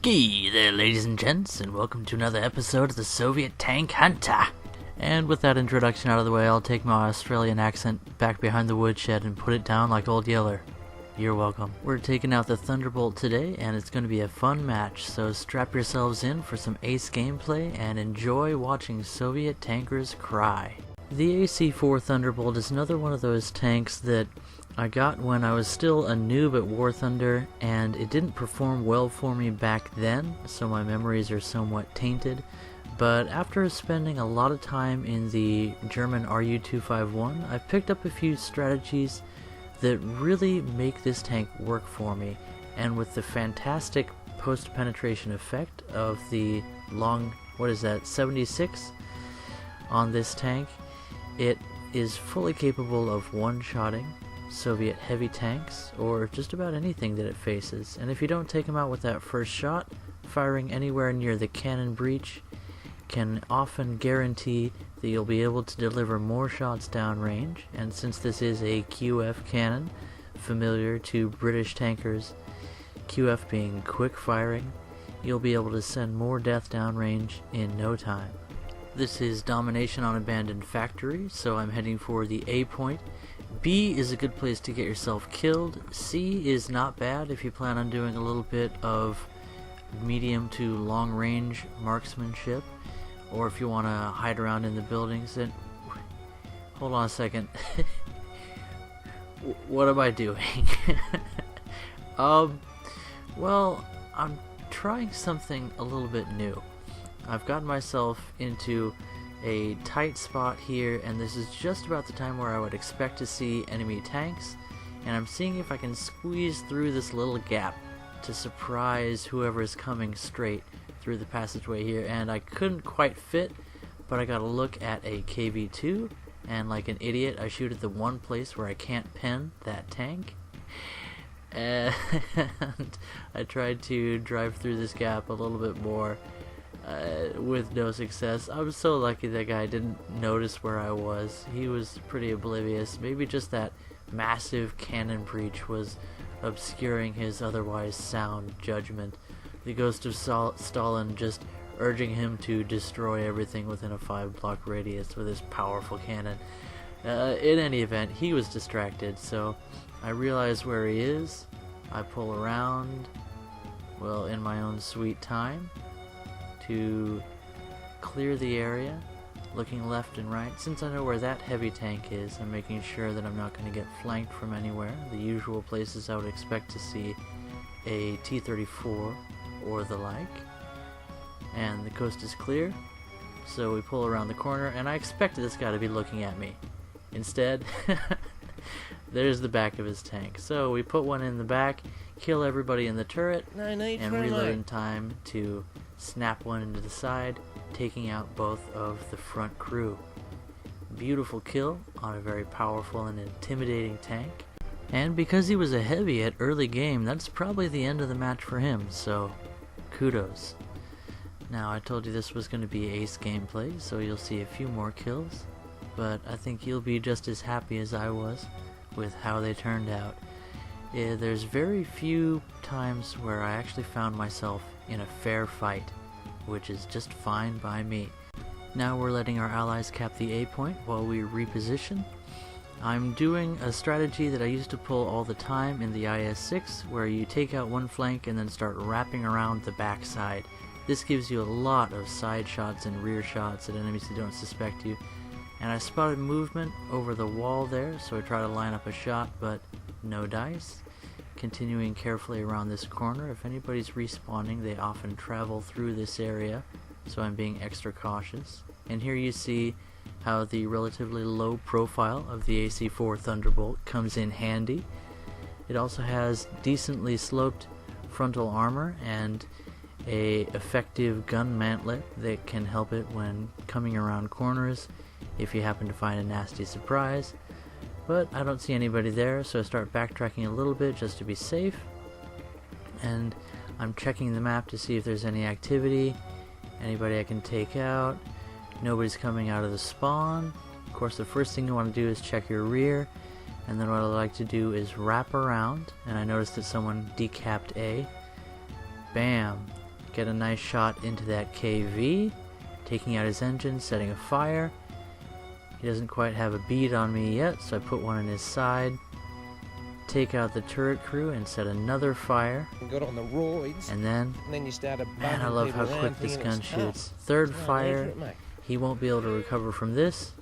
Ski there, ladies and gents, and welcome to another episode of the Soviet Tank Hunter. And with that introduction out of the way, I'll take my Australian accent back behind the woodshed and put it down like Old Yeller. You're welcome. We're taking out the Thunderbolt today, and it's going to be a fun match, so strap yourselves in for some ace gameplay and enjoy watching Soviet tankers cry. The AC-4 Thunderbolt is another one of those tanks that I got when I was still a noob at War Thunder, and it didn't perform well for me back then, so my memories are somewhat tainted. But after spending a lot of time in the German RU-251, I picked up a few strategies that really make this tank work for me, and with the fantastic post-penetration effect of the long, 76 on this tank, it is fully capable of one-shotting Soviet heavy tanks, or just about anything that it faces. And if you don't take them out with that first shot, firing anywhere near the cannon breech can often guarantee that you'll be able to deliver more shots downrange. And since this is a QF cannon, familiar to British tankers, QF being quick firing, you'll be able to send more death downrange in no time. This is Domination on Abandoned Factory, so I'm heading for the A point. B is a good place to get yourself killed. C is not bad if you plan on doing a little bit of medium to long range marksmanship, or if you want to hide around in the buildings. And hold on a second. What am I doing? Well, I'm trying something a little bit new. I've gotten myself into a tight spot here, and this is just about the time where I would expect to see enemy tanks, and I'm seeing if I can squeeze through this little gap to surprise whoever is coming straight through the passageway here. And I couldn't quite fit, but I got a look at a KV-2, and like an idiot I shoot at the one place where I can't pen that tank, and I tried to drive through this gap a little bit more, with no success. I was so lucky that guy didn't notice where I was. He was pretty oblivious. Maybe just that massive cannon breach was obscuring his otherwise sound judgment. The ghost of Stalin just urging him to destroy everything within a 5-block radius with his powerful cannon. In any event, he was distracted, so I realize where he is. I pull around, well, in my own sweet time, to clear the area, looking left and right. Since I know where that heavy tank is, I'm making sure that I'm not going to get flanked from anywhere. The usual places I would expect to see a T-34 or the like. And the coast is clear, so we pull around the corner, and I expected this guy to be looking at me. Instead, there's the back of his tank. So we put one in the back, kill everybody in the turret, and reload in time to snap one into the side, taking out both of the front crew. Beautiful kill on a very powerful and intimidating tank. And because he was a heavy at early game, that's probably the end of the match for him, so kudos. Now, I told you this was going to be ace gameplay, so you'll see a few more kills, but I think you'll be just as happy as I was with how they turned out. There's very few times where I actually found myself in a fair fight, which is just fine by me. Now we're letting our allies cap the A point while we reposition. I'm doing a strategy that I used to pull all the time in the IS-6, where you take out one flank and then start wrapping around the backside. This gives you a lot of side shots and rear shots at enemies that don't suspect you. And I spotted movement over the wall there, so I try to line up a shot, but no dice. Continuing carefully around this corner. If anybody's respawning, they often travel through this area, so I'm being extra cautious. And here you see how the relatively low profile of the AC-4 Thunderbolt comes in handy. It also has decently sloped frontal armor and a effective gun mantlet that can help it when coming around corners if you happen to find a nasty surprise. But I don't see anybody there, so I start backtracking a little bit just to be safe. And I'm checking the map to see if there's any activity, anybody I can take out. Nobody's coming out of the spawn. Of course, the first thing you want to do is check your rear, and then what I like to do is wrap around, and I noticed that someone decapped A. Bam! Get a nice shot into that KV, taking out his engine, setting a fire. He doesn't quite have a bead on me yet, so I put one in his side. Take out the turret crew and set another fire. Got on the roids. And then you started. Man, I love how quick this gun shoots. Third fire, he won't be able to recover from this,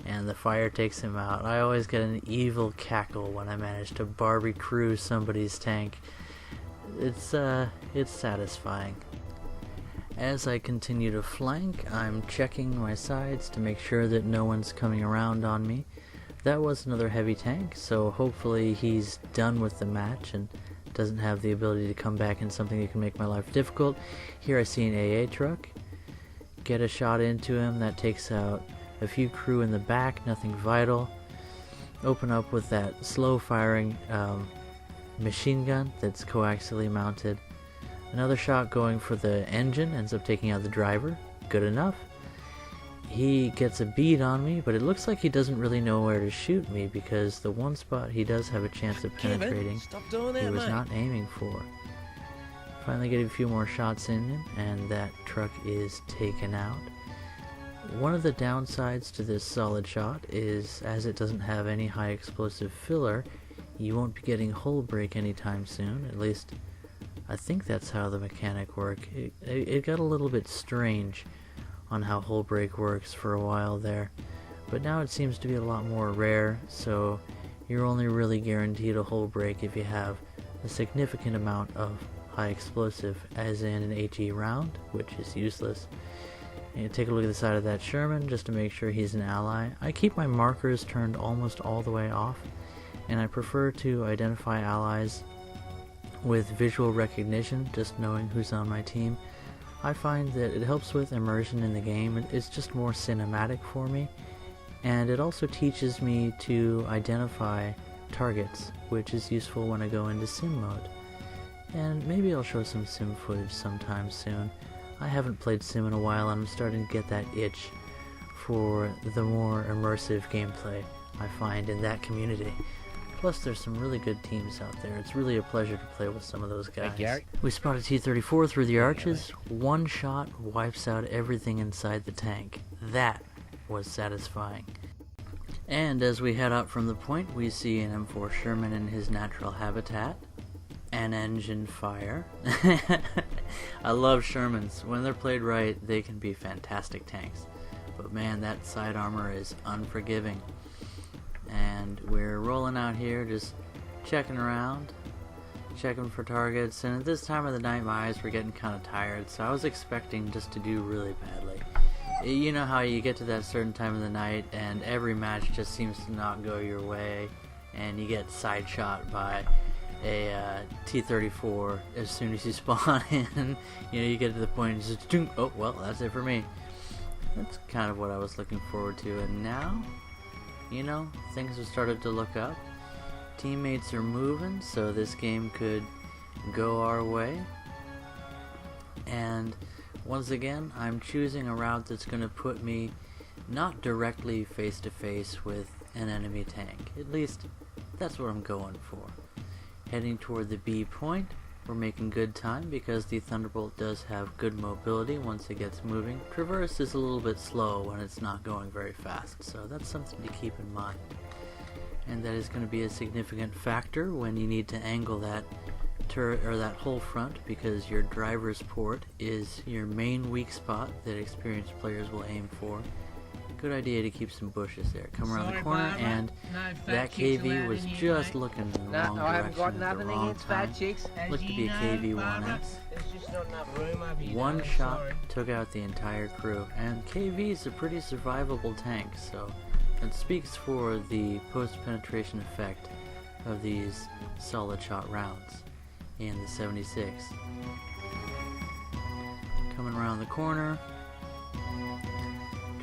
and the fire takes him out. I always get an evil cackle when I manage to Barbie crew somebody's tank. It's satisfying. As I continue to flank, I'm checking my sides to make sure that no one's coming around on me. That was another heavy tank, so hopefully he's done with the match and doesn't have the ability to come back in something that can make my life difficult. Here I see an AA truck. Get a shot into him. That takes out a few crew in the back, nothing vital. Open up with that slow firing machine gun that's coaxially mounted. Another shot going for the engine, ends up taking out the driver. Good enough. He gets a bead on me, but it looks like he doesn't really know where to shoot me, because the one spot he does have a chance of penetrating, he was not aiming for. Finally get a few more shots in him, and that truck is taken out. One of the downsides to this solid shot is, as it doesn't have any high explosive filler, you won't be getting hull break anytime soon. At least I think that's how the mechanic works. It got a little bit strange on how hull break works for a while there, but now it seems to be a lot more rare, so you're only really guaranteed a hull break if you have a significant amount of high explosive, as in an HE round, which is useless. And take a look at the side of that Sherman just to make sure he's an ally. I keep my markers turned almost all the way off, and I prefer to identify allies with visual recognition, just knowing who's on my team. I find that it helps with immersion in the game. It's just more cinematic for me, and it also teaches me to identify targets, which is useful when I go into sim mode. And maybe I'll show some sim footage sometime soon. I haven't played sim in a while, and I'm starting to get that itch for the more immersive gameplay I find in that community. Plus, there's some really good teams out there. It's really a pleasure to play with some of those guys. We spotted T-34 through the arches. One shot wipes out everything inside the tank. That was satisfying. And as we head out from the point, we see an M4 Sherman in his natural habitat. An engine fire. I love Shermans. When they're played right, they can be fantastic tanks. But man, that side armor is unforgiving. And we're rolling out here, just checking around, checking for targets, and at this time of the night my eyes were getting kind of tired, so I was expecting just to do really badly. You know how you get to that certain time of the night and every match just seems to not go your way, and you get side shot by a T-34 as soon as you spawn in. You know, you get to the point and just, oh well, that's it for me. That's kind of what I was looking forward to, and now, you know, things have started to look up. Teammates are moving, so this game could go our way. And once again, I'm choosing a route that's going to put me not directly face to face with an enemy tank. At least, that's what I'm going for. Heading toward the B point. We're making good time because the Thunderbolt does have good mobility once it gets moving. Traverse is a little bit slow when it's not going very fast, so that's something to keep in mind. And that is going to be a significant factor when you need to angle that turret or that whole front, because your driver's port is your main weak spot that experienced players will aim for. Good idea to keep some bushes there. Come around the corner, and that KV was just looking in the wrong direction at the wrong time. Looked to be a KV-1S. One shot took out the entire crew, and KV is a pretty survivable tank, so it speaks for the post-penetration effect of these solid shot rounds in the 76. Coming around the corner,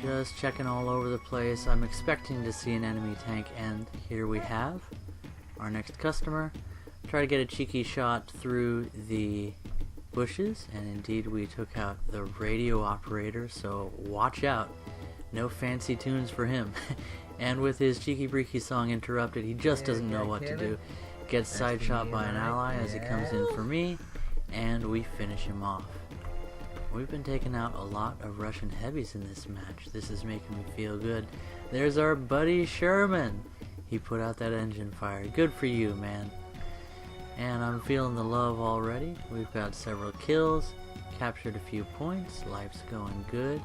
just checking all over the place. I'm expecting to see an enemy tank, and here we have our next customer. Try to get a cheeky shot through the bushes, and indeed we took out the radio operator, so watch out. No fancy tunes for him. And with his cheeky breeky song interrupted, he just doesn't know what to do. Gets side shot by an ally as he comes in for me, and we finish him off. we've been taking out a lot of Russian heavies in this match. This is making me feel good. There's our buddy Sherman. He put out that engine fire. Good for you, man. And I'm feeling the love already. We've got several kills, captured a few points, life's going good.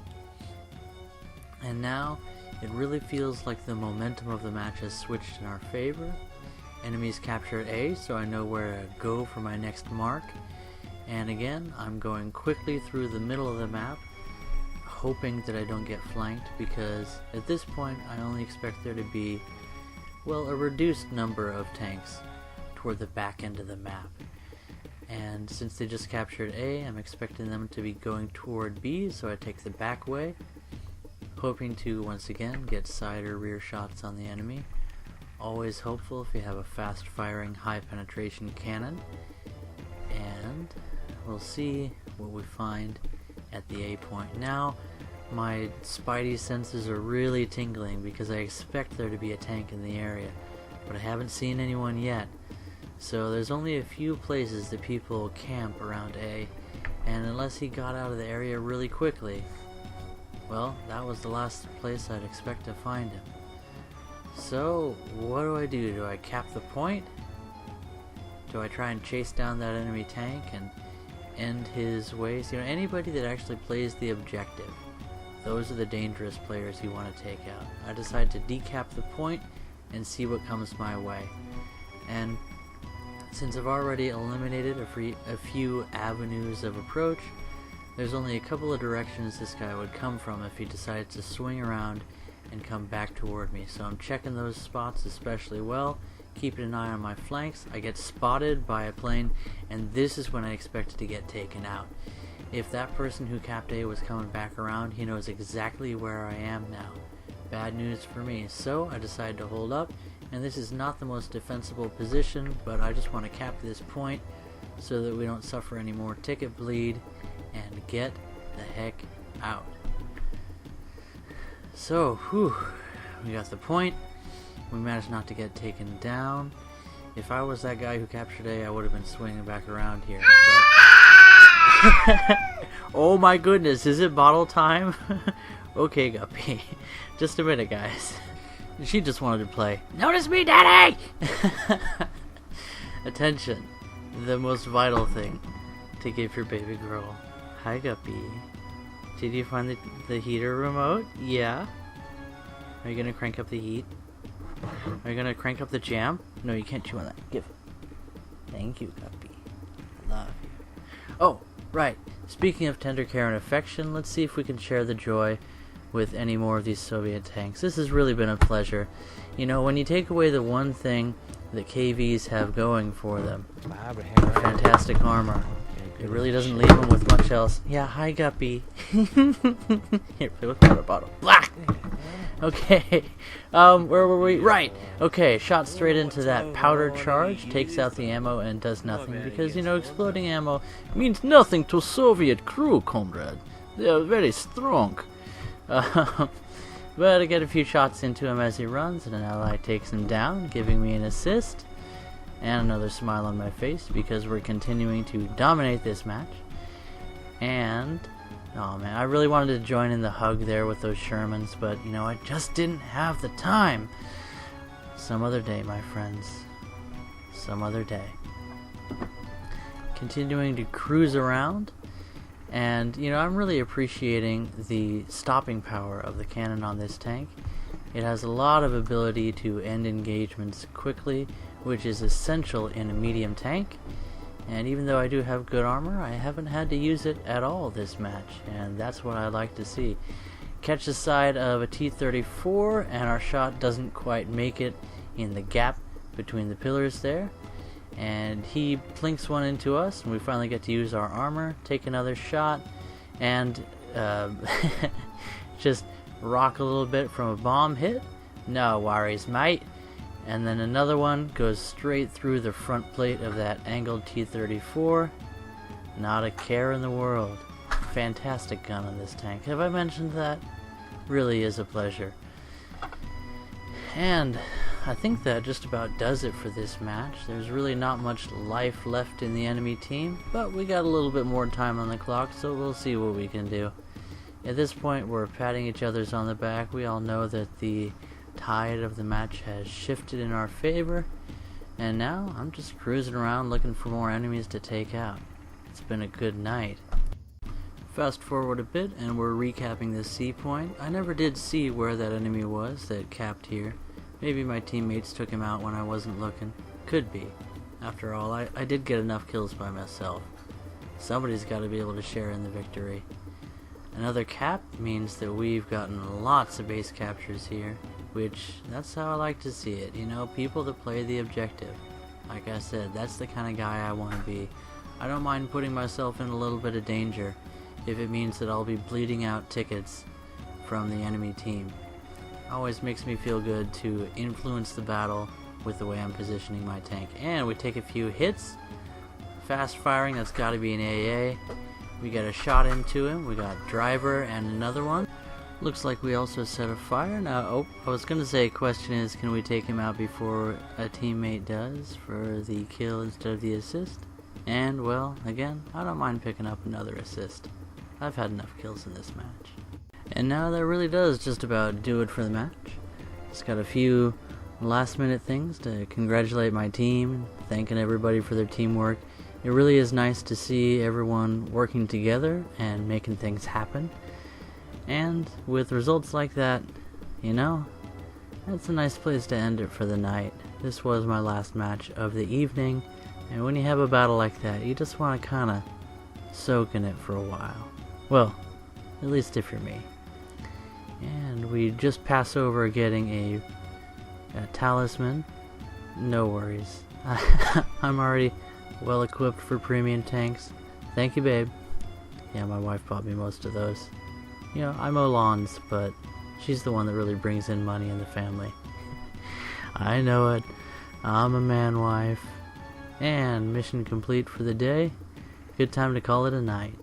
And now, it really feels like the momentum of the match has switched in our favor. Enemies captured A, so I know where to go for my next mark. And again, I'm going quickly through the middle of the map, hoping that I don't get flanked, because at this point I only expect there to be, well, a reduced number of tanks toward the back end of the map. And since they just captured A, I'm expecting them to be going toward B, so I take the back way, hoping to once again get side or rear shots on the enemy. Always hopeful if you have a fast firing, high penetration cannon. And we'll see what we find at the A point. Now my spidey senses are really tingling because I expect there to be a tank in the area, but I haven't seen anyone yet. So there's only a few places that people camp around A, and unless he got out of the area really quickly, well, that was the last place I'd expect to find him. So what do? Do I cap the point? Do I try and chase down that enemy tank and end his ways? You know, anybody that actually plays the objective, those are the dangerous players you want to take out. I decide to decap the point and see what comes my way. And since I've already eliminated a few avenues of approach, there's only a couple of directions this guy would come from if he decided to swing around and come back toward me. So I'm checking those spots especially well, keeping an eye on my flanks. I get spotted by a plane, and this is when I expect to get taken out. If that person who capped A was coming back around, he knows exactly where I am now. Bad news for me. So I decide to hold up, and this is not the most defensible position, but I just want to cap this point so that we don't suffer any more ticket bleed and get the heck out. So, we got the point. We managed not to get taken down. If I was that guy who captured A, I would have been swinging back around here. But oh my goodness, is it bottle time? Okay, Guppy. Just a minute, guys. She just wanted to play. Notice me, Daddy! Attention. The most vital thing to give your baby girl. Hi, Guppy. Did you find the heater remote? Yeah. Are you gonna crank up the heat? Are you gonna crank up the jam? No, you can't chew on that. Give it. Thank you, Guppy. I love you. Oh, right. Speaking of tender care and affection, let's see if we can share the joy with any more of these Soviet tanks. This has really been a pleasure. You know, when you take away the one thing that KVs have going for them, fantastic armor, it really doesn't leave them with much else. Yeah, hi, Guppy. Here, play with water bottle. Blah! Okay, where were we? Right, okay, shot straight into that powder charge, takes out the ammo and does nothing, because, you know, exploding ammo means nothing to Soviet crew, comrade. They are very strong. But I get a few shots into him as he runs, and an ally takes him down, giving me an assist. And another smile on my face, because we're continuing to dominate this match. And, oh man, I really wanted to join in the hug there with those Shermans, but, you know, I just didn't have the time. Some other day, my friends. Some other day. Continuing to cruise around. And, you know, I'm really appreciating the stopping power of the cannon on this tank. It has a lot of ability to end engagements quickly, which is essential in a medium tank. And even though I do have good armor, I haven't had to use it at all this match, and that's what I like to see. Catch the side of a T-34, and our shot doesn't quite make it in the gap between the pillars there. And he plinks one into us, and we finally get to use our armor, take another shot, and just rock a little bit from a bomb hit. No worries, mate. And then another one goes straight through the front plate of that angled T-34. Not a care in the world. Fantastic gun on this tank. Have I mentioned that? Really is a pleasure. And I think that just about does it for this match. There's really not much life left in the enemy team, but we got a little bit more time on the clock, so we'll see what we can do. At this point, we're patting each other's on the back. We all know that the tide of the match has shifted in our favor, and now I'm just cruising around looking for more enemies to take out. It's been a good night. Fast forward a bit, and we're recapping this C point. I never did see where that enemy was that capped here. Maybe my teammates took him out when I wasn't looking. Could be. After all, I did get enough kills by myself. Somebody's got to be able to share in the victory. Another cap means that we've gotten lots of base captures here, which, that's how I like to see it. You know, people that play the objective. Like I said, that's the kind of guy I want to be. I don't mind putting myself in a little bit of danger if it means that I'll be bleeding out tickets from the enemy team. Always makes me feel good to influence the battle with the way I'm positioning my tank. And we take a few hits. Fast firing, that's got to be an AA. We got a shot into him. We got driver and another one. Looks like we also set a fire. Now, I was going to say, question is, can we take him out before a teammate does for the kill instead of the assist? And, well, again, I don't mind picking up another assist. I've had enough kills in this match. And now that really does just about do it for the match. Just got a few last minute things to congratulate my team, thanking everybody for their teamwork. It really is nice to see everyone working together and making things happen. And with results like that, you know, that's a nice place to end it for the night. This was my last match of the evening, and when you have a battle like that, you just want to kind of soak in it for a while. Well, at least if you're me. And we just pass over getting a talisman. No worries. I'm already well equipped for premium tanks. Thank you, babe. Yeah, my wife bought me most of those. You know, I mow lawns, but she's the one that really brings in money in the family. I know it. I'm a man wife. And mission complete for the day. Good time to call it a night.